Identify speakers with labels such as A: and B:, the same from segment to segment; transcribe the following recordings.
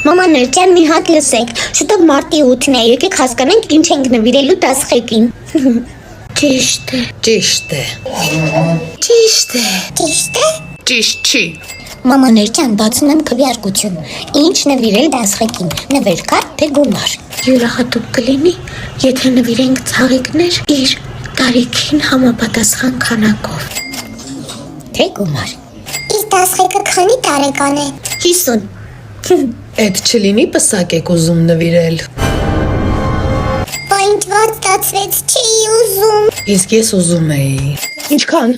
A: Մամաներ ջան, մի հատ լսեք, շուտով մարտի 8-ն է, եկեք հասկանանք ինչ ենք նվիրելու դասղեկին։ Ճիշտ է։
B: Ճիշտ է։ Ճիշտ է։
A: Ճիշտ է։
B: Ճիշտ չի։
A: Մամաներ ջան, բացում եմ քվեարկություն։ Ինչ նվիրել դասղեկին, նվեր-կար թե գումար։ Յուրահատուկ կլինի, եթե նվիրենք ծաղիկներ իր տարիքին համապատասխան քանակով։ Թե գումար։ Իսկ դասղեկը քանի տարեկան է։ 50։
B: Էդ չլինի պսակ եք ուզում նվիրել։
A: Բա ինչ ված ստացվեց, չի ուզում։
B: Իսկ ես ուզում էի։ Ինչքան։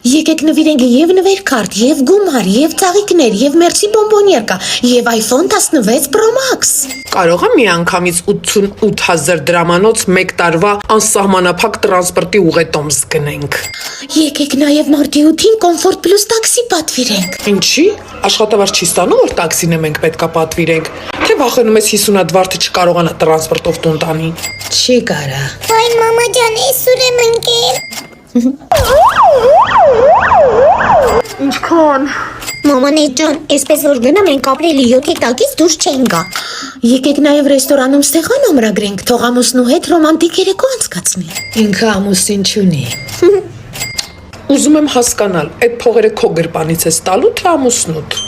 A: Եկեք նվիրենք եւ նվեր-քարտ, եւ գումար, եւ ծաղիկներ, եւ մերսի բոմբոնյերկա, եւ iPhone 16 Pro Max։
C: Կարող է միանգամից 88,000 դրամանոց 1 տարվա անսահմանափակ տրանսպորտի ուղետոմս գնենք։
A: Եկեք նաեւ մարտի 8-ին Comfort Plus տաքսի պատվիրենք։
C: Ինչի՞։ Աշխատավարձ չի ստանում, որ տաքսինը մենք պետքա պատվիրենք։ Թե վախենում ես 50-ատ վարդը չկարողանա տրանսպորտով տուն տանի։
B: Չի կարա։
A: Ոայ մամա ջան, այսօր եմ ընկել։
C: Ինչքան։
A: Մամանե ջան, այսպես որ գնամ ենք ապրիլի 7-ի տակից դուրս չեն գա։ Եկեք նաև ռեստորանում ստեղան ամրագրենք, թող ամուսնու հետ ռոմանտիկ երեկո անցկացնի։
B: Ինքը ամուսին չունի։
C: Ուզում եմ հասկանալ, այդ փողերը քո գրպանից ես տալու թե ամուսնուդ։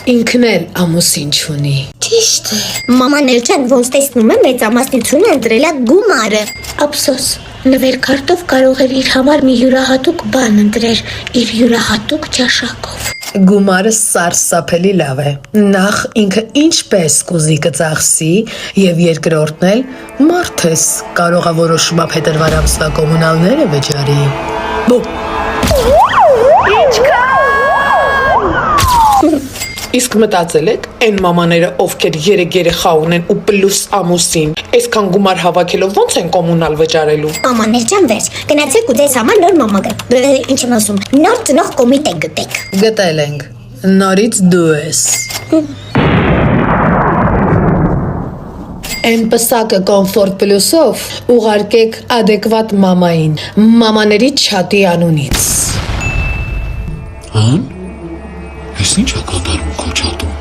B: Ինքն էլ ամուսին չունի։
A: Ճիշտ է։ Մամաներ ջան, ոնց տեսնում եմ, մեծամասնությունը ընտրել է գումարը։ Ափսոս, նվեր-քարտով կարող էր իր համար մի յուրահատուկ բան ընտրել, իր յուրահատուկ ճաշակով։
B: Գումարը սարսափելի լավ է։ Նախ ինքը ինչպես կուզի կծախսի եւ երկրորդն էլ մարդես կարող է որոշումա փետրվար ամսվա կոմունալները վճարի։ Բո։
C: Իսկ մտածել եք, այն մամաները, ովքեր 3 երեխա ունեն ու պլյուս ամուսին, այսքան գումար հավաքելով ոնց են կոմունալ վճարելու։
A: Մամաներ ջան, վերջ, գնացեք ու ձեզ համար նոր մամա գա։ Ինչ եմ ասում, նոր ծնող կոմիտե գտեք։
B: Գտել ենք։ Նորից դու ես։ Այն պսակը Comfort Plus-ով ուղարկեք adekvat մամային, մամաների չաթի անունից։
D: Հան? Ես ինչ է կատարում քո չաթում։